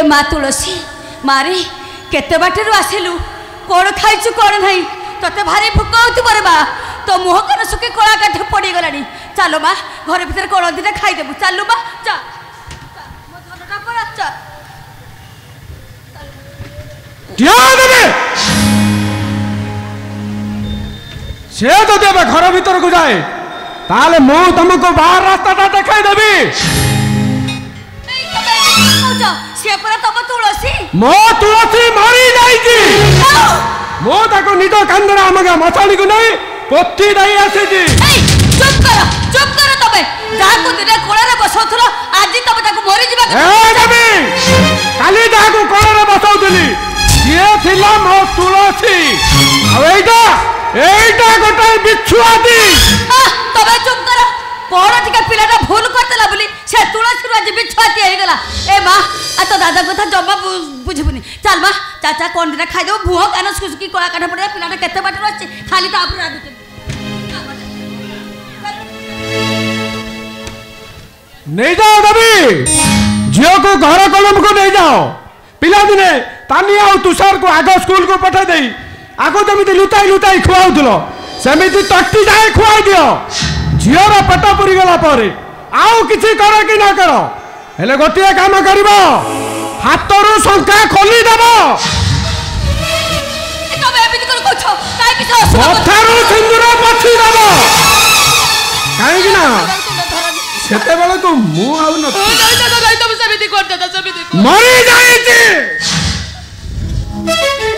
माँ तुलसी मारे केते बाटरू आसिलु कौन खाइचु कौन नहीं तते भारी भूक होती बा तो मुह कन सुखी कला काठ पड़ी गलानी चलो माँ घर भीतर कौन दिटा खाईदेबू चलू माँ चा से तो देवे घर भीतर को जाए ताले मु तुमको बाहर रास्ता देखाई देवी मो तुलसी मरी जाइची मो ताको निज कांदरा हमगा मछली को नहीं पोथी दई आसीची चुप करो तबे जाको दिने कोळरे बसौथलो आज तबे ताको मरी जिबा ए देवी काली जाको कोळरे बसौथली ये थिला मो तुलसी अब एटा गोटाई बिछुआती तबे चुप करो कोण टिके पिलाटा भूल करतला बोली से तुलसी आज बिछुआती हे गला ए मां आ तो दादा कथा जम्मा बुझबुनी चल मां चाचा कोन दिना खाइ देबो भुहो कान सुसुकी कोळा काठ पड़े पिलाटा केते बाटर आछे खाली ता ऊपर आदि नहीं जाओ दबी झियो को घर कलम को नहीं जाओ पिला दिने तानिया और तुषार को आग स्कूल को पठा दे आगो जमी लुताई लुताई खुआउथलो सेमिति तट्टी जाए खुआई दियो झियोर पेट पुरी गला पर आउ किछि करो कि ना करो हेले गोटिए काम करिवो हातरू शंका खोली देबो तबे एबिति कोन कोछो काई कि असुर हातरू सिंदूर पछी देबो काई कि ना सेते बेले को मु आउ न तबे सेमिति कर दादा सेमिति मरी जाईची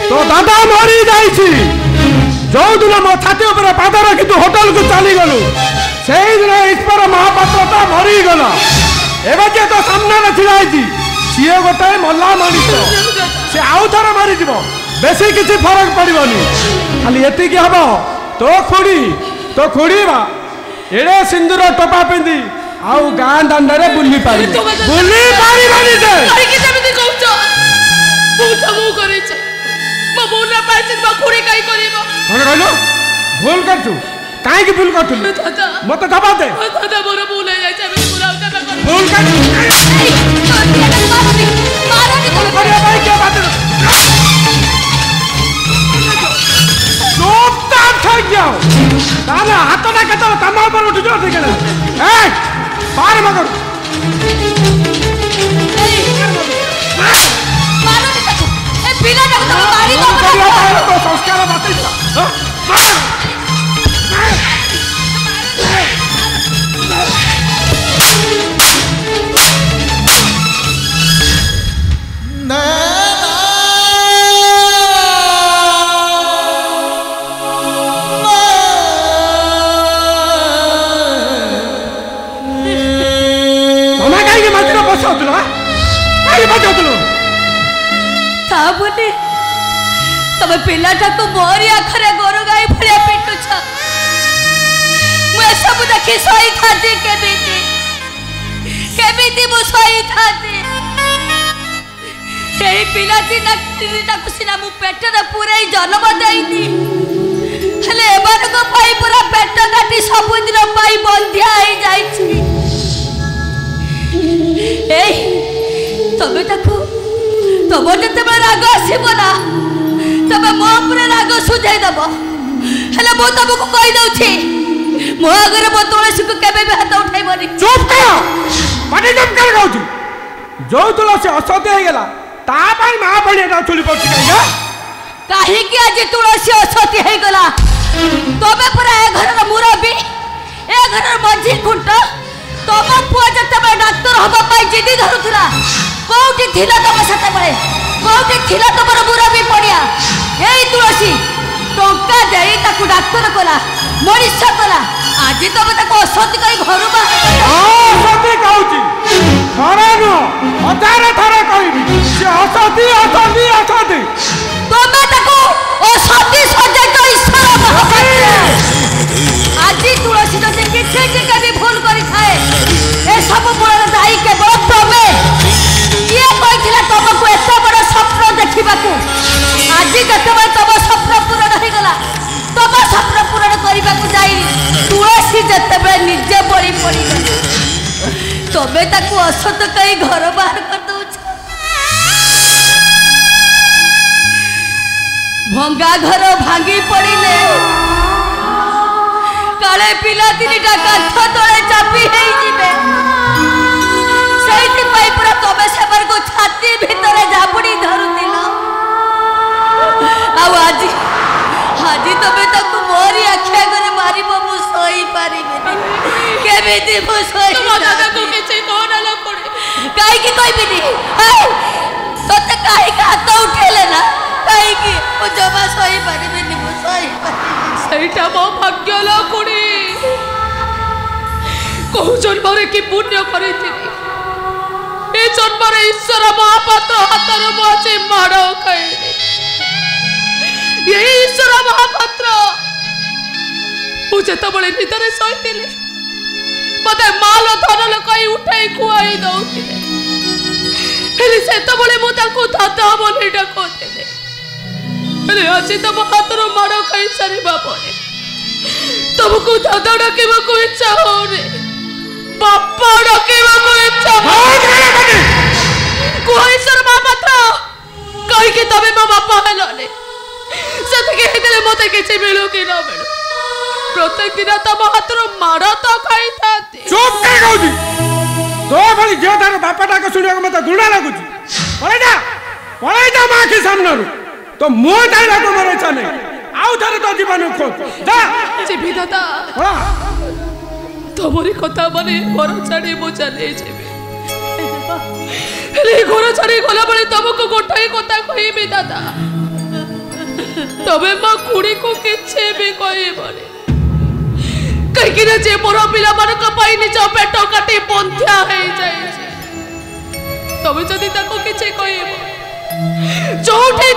तो दादा मरी जाईची जो दिन मो छाती ऊपर पाद रखी तू होटल को चली गलु से दिन ईश्वर महापात्रता मरी गला एबे जे तो सामने न छिड़ाईची सीए गोटाए मल्ला मनीष से आउ थर मारी जीवो बेसी किछि फरक पड़िबनी खाली एति की हबो तो खुड़ी बा एड़े सिंदूर टोपा पिंदी आउ गां दांडरे बुल्ली पारी बनी से अरे कि जेमिति कहउछो बहुत मु करै छै म बोलना पाइछि म खुड़ी काई करिवो कोन कहलो भूल करछु काई की भूल करछु मत दबा दे दादा मोर भूल हो जाय छै मैं पूरा उठा कर भूल कर मारो भूल करिया भाई क्या बात चुपचाप ठहर जाओ ताना हाथ ना केतो तमा पर उठ जो ठीक है ए पार मगर मारो निकल ए बिना जब तो मारी तो संस्कार बात है तब पिलाटा को मोरी आखरे गोरु गाई भलिया पिटु छ मैं सब देखि सही थाती केबिति मु सही थाती एई पिलाटी ना कुसिना मु पेट रे पूरे जन्म देइनी हले एबार को पाई पूरा पेट काटी सब दिन पाई बंधिया आई जाई छी एई तबे ताको तब जते राग आसब ना तब मो पूरे राग सुझाई दब हेले मो तुमको कही दउछि मो अगर मो तुलसी को केबे भी हाथ उठाइबनी चुप करो पानी जम कर गाउछि जो तुलसी असत्य हे गेला ता पाई मा पड़ी ना चुली पड़छि काहे कि आज तुलसी असत्य हे गेला तबे पूरा ए घर रो मुरबी ए घर रो मंझी खुंट तब पुआ जते डाक्टर हबा पाई जिदी धरुथरा कोठी थिला तब सते बळे कोठी थिला तबर मुरबी पड़िया एई तुलसी टंका देई ताकू डाक्टर कोला मरीज कोला आज तब ताको असत्य कई घर बा असत्य कहउछि थरे नो हजार थरे कहबी से असत्य तबे ताको असत्य सजे तो ईश्वर आज तुलसी तो जे किछे जे कभी भूल करी थाए ए सब बड़ दाई के बहुत तबे किए कहिथिला तबको एते बड़ स्वप्न देखिबाकू आज जतबे तब स्वप्न पूर्ण हो गला तब स्वप्न पूर्ण करिबाकू जाई तुलसी जतबे निजे बड़ी पड़ी तबे ताकू असत कई घर बाहर कर दउछ भंगा घर भांगी पड़े काले पिला 3टा कांथ तले चापी पूरा तबे से को छाती भीतर झापुड़ी धरुतिल आज आज तबे तक मोरी आखि आगे मारिब मु सही पारिबेनी केमिति मु सही दादा को किछि कोना ल पड़े काई की कहबिनी तते काई का हाथ उठेले ना काई की मु जमा सही पारिबेनी मु सही पारिबेनी सेटा मो भाग्य ल कुड़ी कहू जन्मरे की पुण्य करिथिनी ए जन्मरे ईश्वर महापात्र हाथर मुझे माड़ खाई ये ईश्वर महापात्र मुझे बड़े निदरे शोती मत माल धन कई उठाई खुआई दौले से दादा बोली डाकुले आज तुम हाथ माड़ खाई सारा तुमको दादा डाक इच्छा हो बापा डाक इच्छा ईश्वर महापात्र कहीं तबे मो बापा हेलने से मत किसी मिलू कि न मिलू प्रत्येक दिन तुम हाथ माड़ तो खाई था चुप कहूँ तो भाई झील तार बापाटा को शुणा मत घृणा लगुच पड़े जा माँ के सामने तो मुँह तार मोर इच्छा नहीं आउ थे तो जीवन खोज जीवी दादा तुमरी कथा माने घर छाड़ी मु चले घर छाड़ी गला बेले तुमको गोटाई कथा कहबी दादा तबे माँ कुड़ी को किसी भी कहबनी कहीं जे मोर पिला निज पेट काटी बंध्या हो जाए तबे जदि किसी कहब जोठी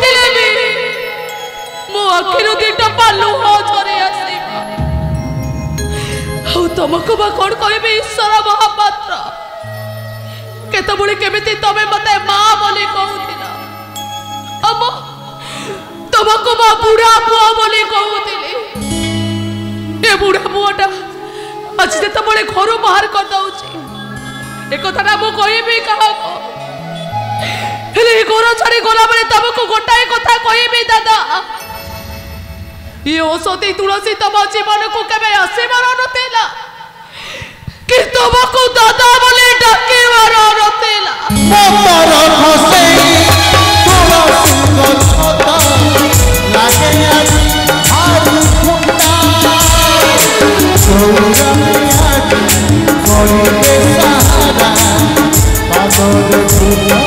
मो आखिर 2 लुह झरे आसवा तुमको बा कौन कहबी ईश्वर महापात्र केतबुली केमिति तबे मते माँ बोली कहूथिल तुमको माँ बुढ़ा पुआ बोली कहूथिली ए बुढ़ा पुआटा आज जिते घर बाहर कर दउची एक कथा मु कहबी कहा घर छाड़ी गला बेले तुमको गोटाए कथा कहबी दादा ये औषधि तुलसी तुम जीवन को केबे आसीबार नथिला कि तुमको दादा बोले डाकेबार नथिला मोर खसे तुलसी गछता लागे आज भारी खुंडा सौरमे आज कोई बेसहारा बादल